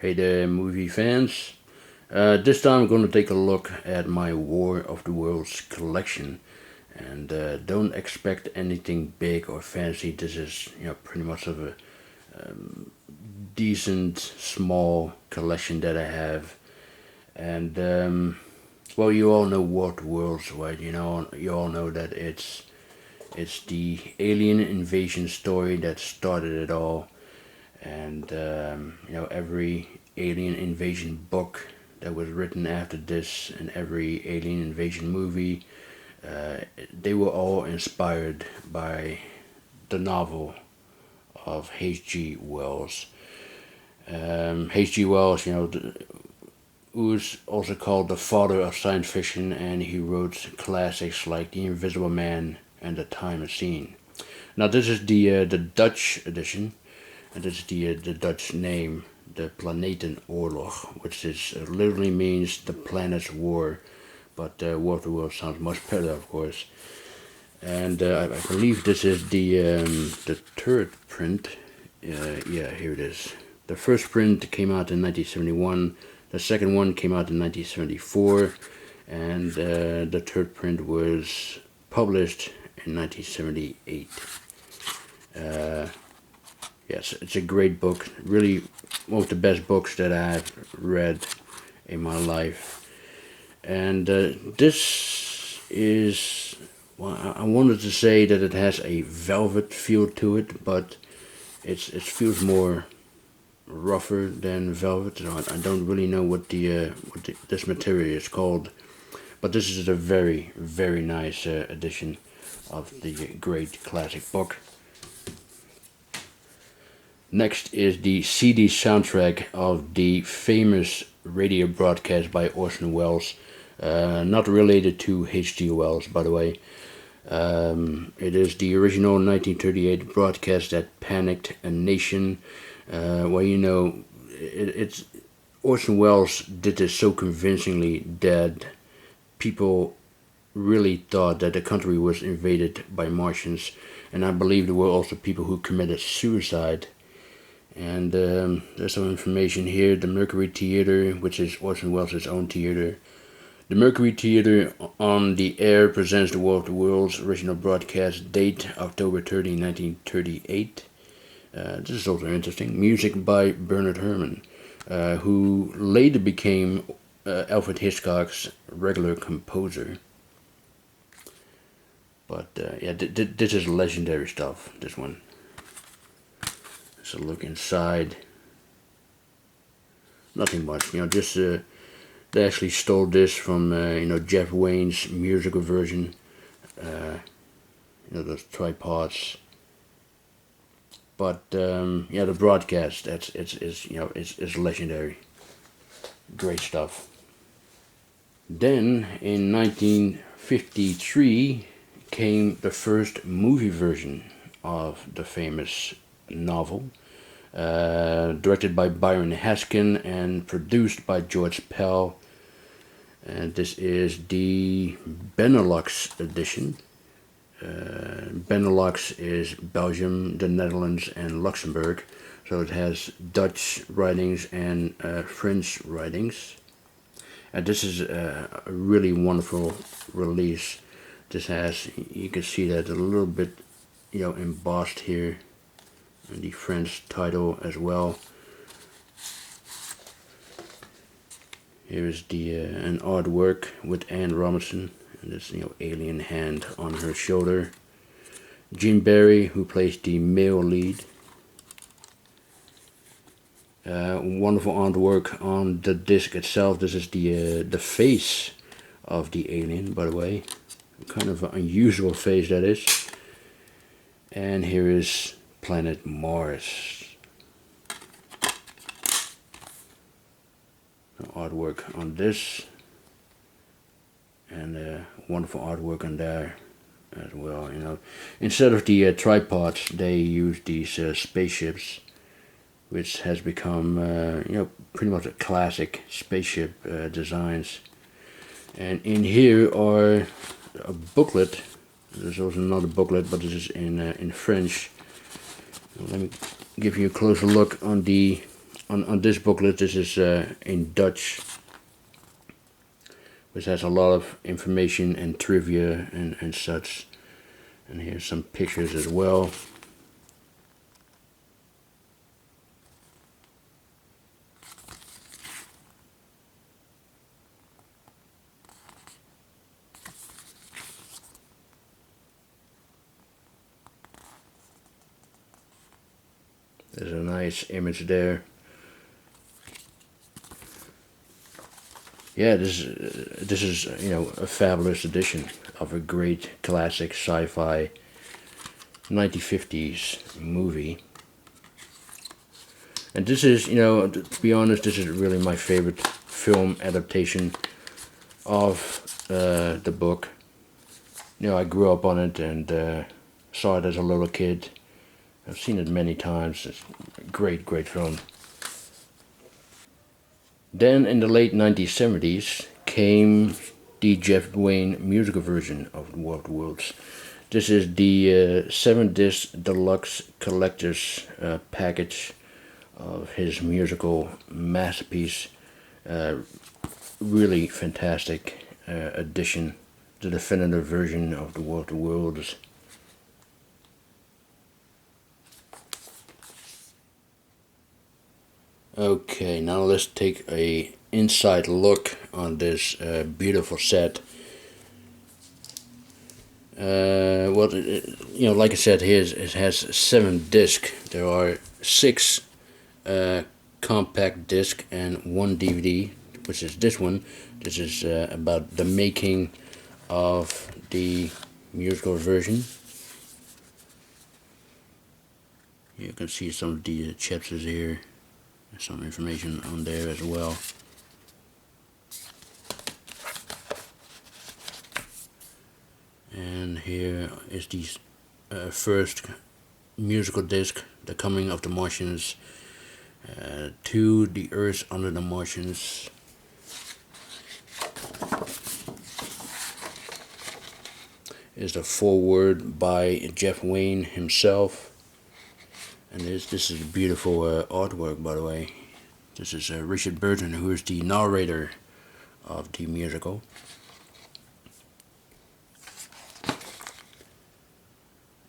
Hey there, movie fans. This time I'm going to take a look at my War of the Worlds collection. And don't expect anything big or fancy. This is, pretty much of a decent, small collection that I have. And, well, you all know War of the Worlds, right? You all know that it's the alien invasion story that started it all. And every alien invasion book that was written after this and every alien invasion movie, they were all inspired by the novel of H.G. Wells. H.G. Wells, who's also called the father of science fiction, and he wrote classics like The Invisible Man and The Time Machine. Now this is the Dutch edition. And this is the Dutch name, the Planetenoorlog, which literally means the planet's war, but War of the World sounds much better, of course. And I believe this is the third print. Yeah, here it is. The first print came out in 1971. The second one came out in 1974, and the third print was published in 1978. Yes, it's a great book. Really, one of the best books that I've read in my life. And this is, well, I wanted to say that it has a velvet feel to it, but it feels more rougher than velvet. I don't really know what this material is called, but this is a very, very nice edition of the great classic book. Next is the CD soundtrack of the famous radio broadcast by Orson Welles, not related to H.G. Wells, by the way. It is the original 1938 broadcast that panicked a nation. It's Orson Welles did this so convincingly that people really thought that the country was invaded by Martians, and I believe there were also people who committed suicide. And there's some information here. The Mercury Theater, which is Orson Welles' own theater. The Mercury Theater on the air presents the War of the Worlds original broadcast, date October 30, 1938. This is also interesting. Music by Bernard Herrmann, who later became Alfred Hitchcock's regular composer. But this is legendary stuff, this one. So look inside. Nothing much, just they actually stole this from Jeff Wayne's musical version. Those tripods. But the broadcast, it's legendary. Great stuff. Then in 1953 came the first movie version of the famous novel, directed by Byron Haskin and produced by George Pell. And this is the Benelux edition. Benelux is Belgium, the Netherlands, and Luxembourg. So it has Dutch writings and French writings. And this is a really wonderful release. This has, you can see that a little bit, embossed here. And the French title as well. Here is an artwork with Anne Robinson, and this alien hand on her shoulder. Gene Barry, who plays the male lead. Wonderful artwork on the disc itself. This is the face of the alien, by the way. Kind of an unusual face that is. And here is planet Mars. Artwork on this, and wonderful artwork on there as well. Instead of the tripods, they use these spaceships, which has become pretty much a classic spaceship designs. And in here are a booklet. There's also another booklet, but this is in French. Let me give you a closer look on the on this booklet, this is in Dutch, which has a lot of information and trivia and such. And here's some pictures as well. There's a nice image there. Yeah, this is a fabulous edition of a great classic sci-fi 1950s movie. And this is, to be honest, this is really my favorite film adaptation of the book. I grew up on it and saw it as a little kid. I've seen it many times. It's a great, great film. Then in the late 1970s came the Jeff Wayne musical version of The War of the Worlds. This is the 7-disc deluxe collector's package of his musical masterpiece. Really fantastic addition, the definitive version of The War of the Worlds. Okay, now let's take a inside look on this beautiful set. Well, like I said, here it has 7 discs. There are 6 compact disc and 1 DVD, which is this one. This is about the making of the musical version. You can see some of the chapters here. Some information on there as well. And here is the first musical disc, The Coming of the Martians to the Earth Under the Martians. Is the foreword by Jeff Wayne himself. And this is beautiful artwork, by the way. This is Richard Burton, who is the narrator of the musical.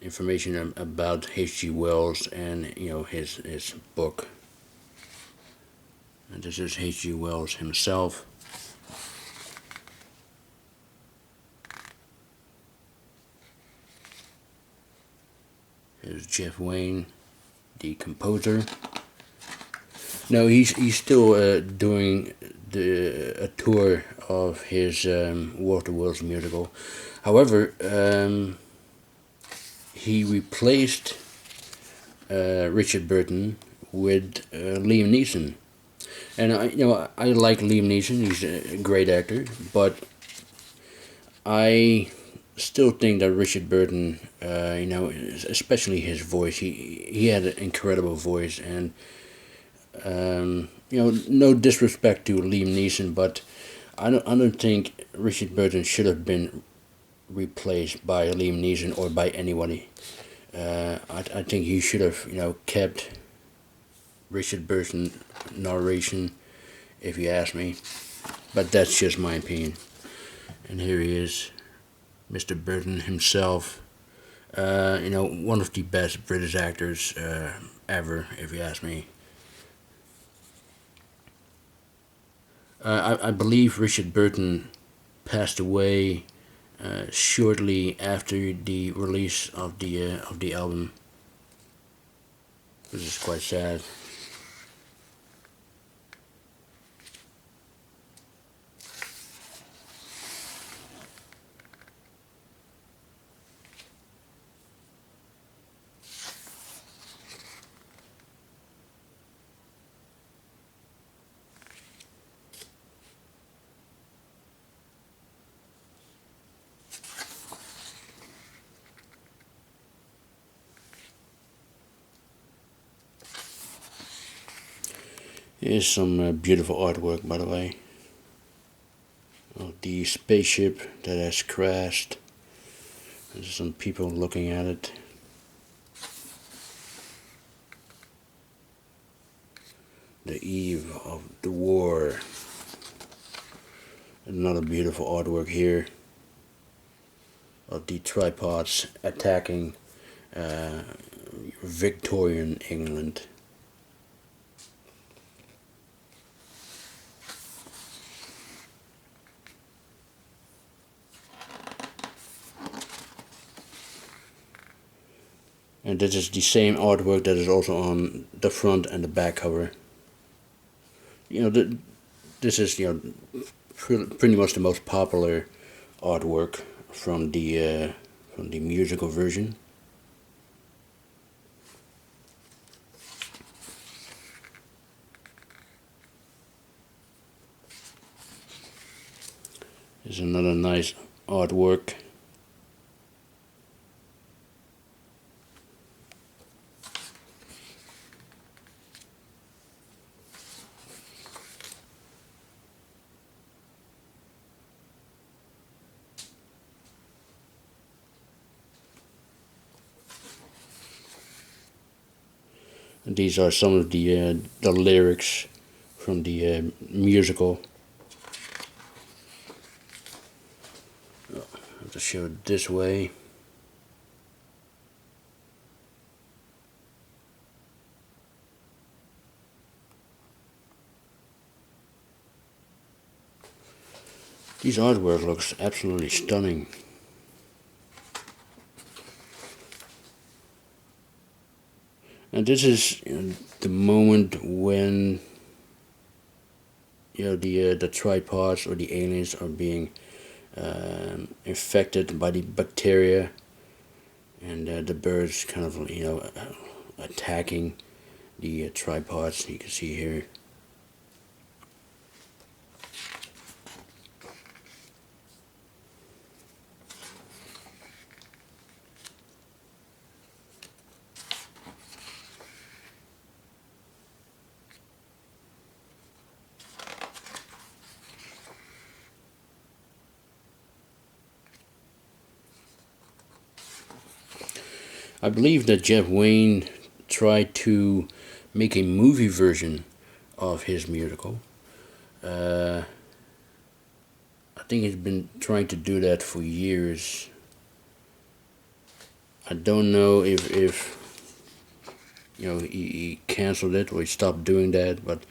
Information about H.G. Wells and his book. And this is H.G. Wells himself. Here's Jeff Wayne, the composer. No, he's still doing a tour of his War of the Worlds musical. However, he replaced Richard Burton with Liam Neeson, and I like Liam Neeson. He's a great actor, but I still think that Richard Burton, especially his voice, he had an incredible voice, and no disrespect to Liam Neeson, but I don't think Richard Burton should have been replaced by Liam Neeson or by anybody. I think he should have kept Richard Burton narration, if you ask me, but that's just my opinion. And here he is, Mr. Burton himself. One of the best British actors ever, if you ask me. I believe Richard Burton passed away shortly after the release of the album. This is quite sad. Here's some beautiful artwork, by the way, of the spaceship that has crashed. There's some people looking at it. The eve of the war. Another beautiful artwork here of the tripods attacking Victorian England. And this is the same artwork that is also on the front and the back cover. This is pretty much the most popular artwork from the musical version. There's another nice artwork. And these are some of the lyrics from the musical. I have to show it this way. These artwork looks absolutely stunning. And this is the moment when the tripods or the aliens are being infected by the bacteria, and the birds kind of attacking the tripods. You can see here. I believe that Jeff Wayne tried to make a movie version of his musical. I think he's been trying to do that for years. I don't know if he canceled it or he stopped doing that, but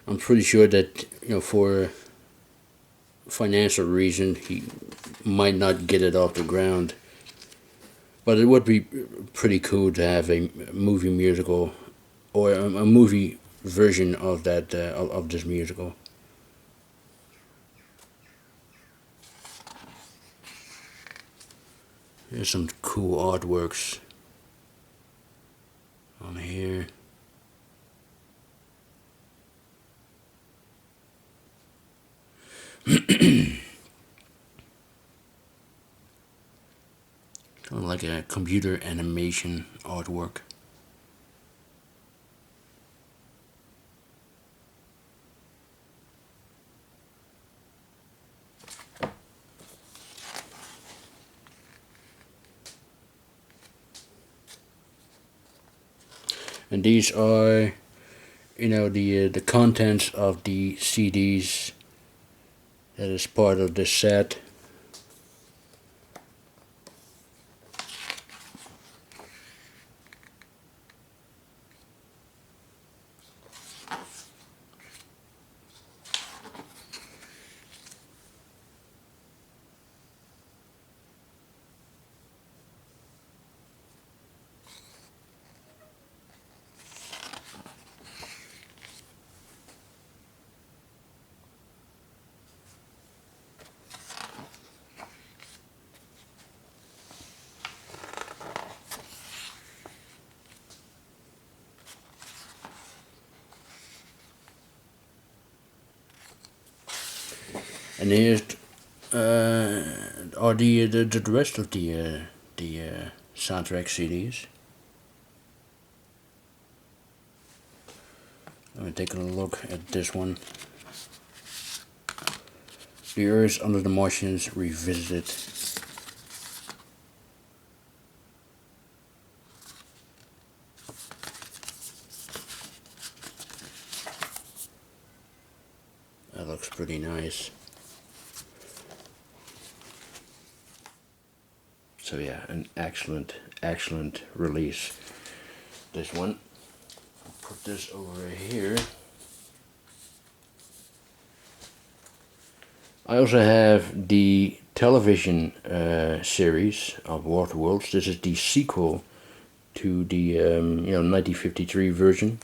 I'm pretty sure that for financial reason he might not get it off the ground. But it would be pretty cool to have a movie musical or a movie version of that of this musical. There's some cool artworks on here. Kind of like a computer animation artwork. And these are, the contents of the CDs that is part of the set. And here's are the rest of the soundtrack CDs. Let me take a look at this one. The Earth Under the Martians Revisited. pretty nice. So yeah, an excellent release. This one. I'll put this over here. I also have the television series of Waterworlds. This is the sequel to the 1953 version.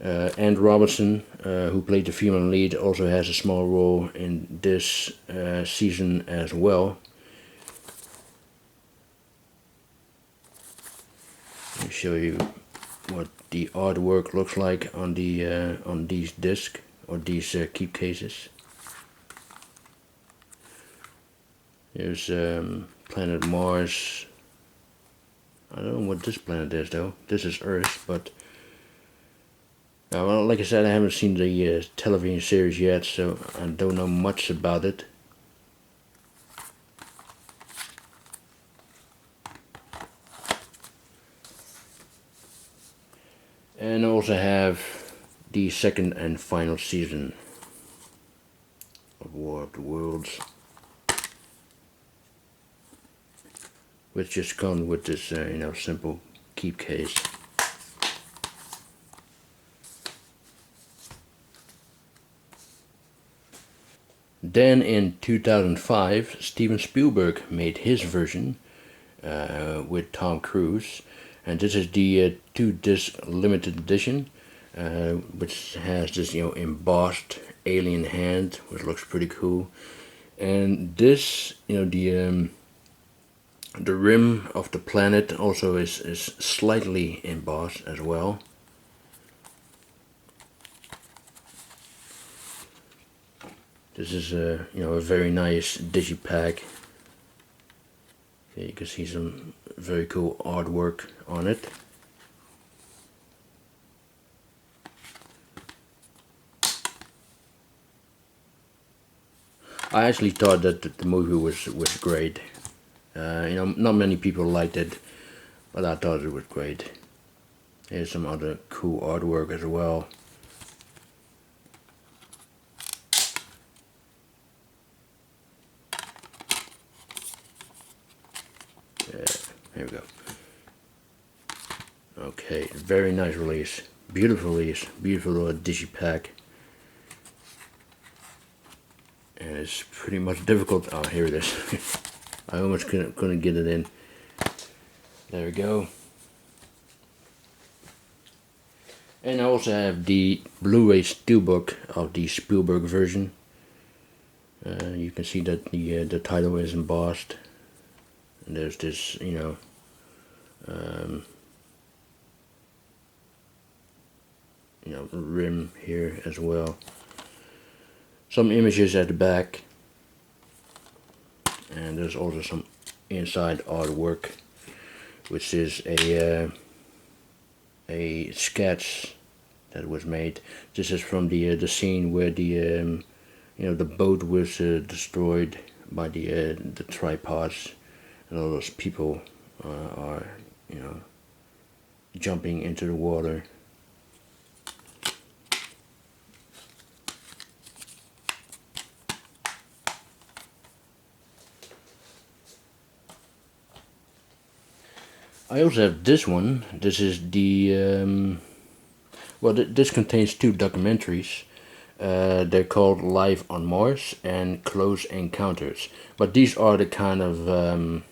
And Robinson, who played the female lead, also has a small role in this season as well. Let me show you what the artwork looks like on the on these discs or these keep cases. There's planet Mars. I don't know what this planet is though. This is Earth, but well, like I said, I haven't seen the television series yet, so I don't know much about it. And I also have the second and final season of War of the Worlds, which just comes with this simple keep case. Then in 2005, Steven Spielberg made his version with Tom Cruise, and this is the 2-disc limited edition, which has this embossed alien hand, which looks pretty cool. And this, the rim of the planet also is slightly embossed as well. This is a very nice digipack. Okay, you can see some very cool artwork on it. I actually thought that the movie was great. Not many people liked it, but I thought it was great. Here's some other cool artwork as well. Here we go. Okay, very nice release. Beautiful release. Beautiful little digipack. And it's pretty much difficult. Oh, here it is. I almost couldn't get it in. There we go. And I also have the Blu-ray Steelbook of the Spielberg version. You can see that the title is embossed. And there's this, rim here as well. Some images at the back, and there's also some inside artwork, which is a sketch that was made. This is from the scene where the boat was destroyed by the tripods, and all those people are jumping into the water. I also have this one. This is the this contains 2 documentaries. They're called Life on Mars and Close Encounters. But these are the kind of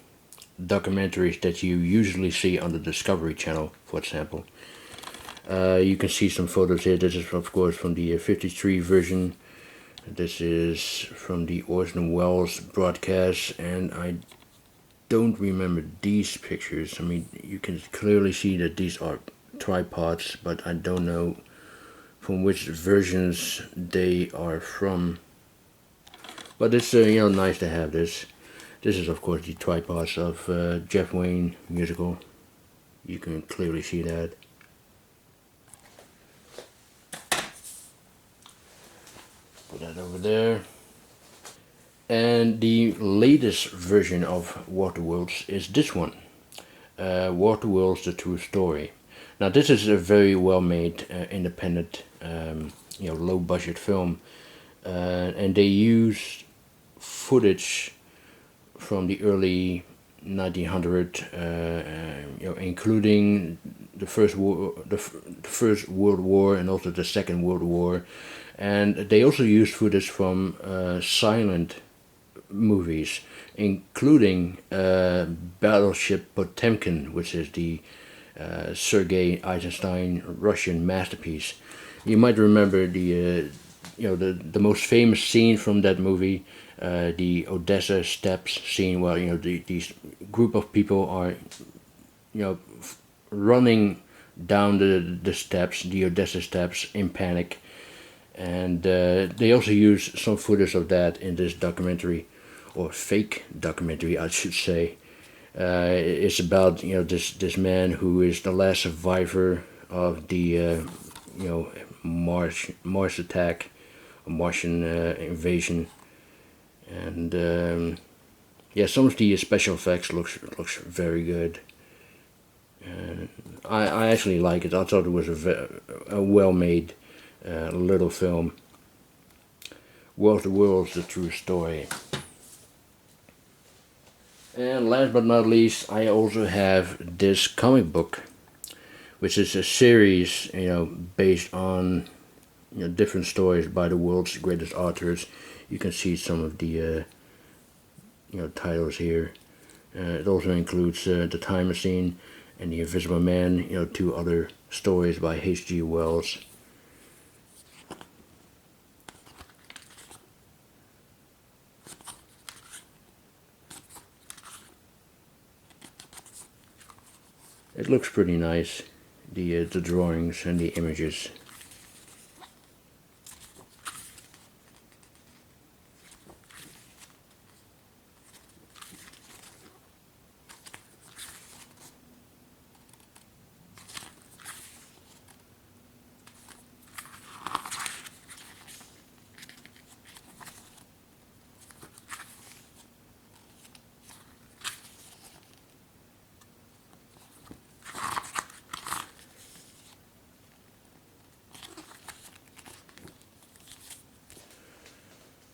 documentaries that you usually see on the Discovery Channel, for example. You can see some photos here. This is of course from the 53 version. This is from the Orson Welles broadcast, and I don't remember these pictures. I mean, you can clearly see that these are tripods, but I don't know from which versions they are from. But it's nice to have this. This is of course the tripods of Jeff Wayne musical. You can clearly see that. Put that over there. And the latest version of Waterworlds is this one. Waterworlds: The True Story. Now this is a very well made, independent, low budget film. and they used footage from the early 1900, including the First World War and also the Second World War, and they also used footage from silent movies, including Battleship Potemkin, which is the Sergei Eisenstein Russian masterpiece. You might remember the most famous scene from that movie, the Odessa Steps scene, where these group of people are running down the steps, the Odessa Steps, in panic, and they also use some footage of that in this documentary, or fake documentary, I should say. It's about this man who is the last survivor of the Mars attack, Martian invasion, and yeah, some of the special effects looks very good. I actually like it. I thought it was a well-made little film. War of the Worlds, the true story. And last but not least, I also have this comic book, which is a series, based on different stories by the world's greatest authors. You can see some of the titles here. It also includes The Time Machine and The Invisible Man, two other stories by H.G. Wells. It looks pretty nice, the drawings and the images.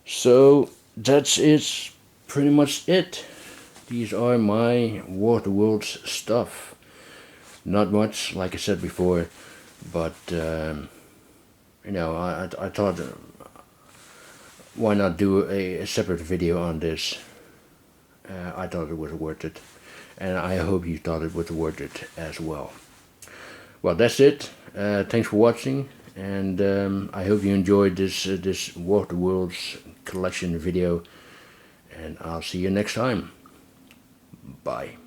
So that's pretty much it. These are my War of the Worlds stuff. Not much, like I said before, but I thought, why not do a separate video on this? I thought it was worth it, and I hope you thought it was worth it as well. Well, that's it. Thanks for watching, and I hope you enjoyed this War of the Worlds collection video, and I'll see you next time. Bye.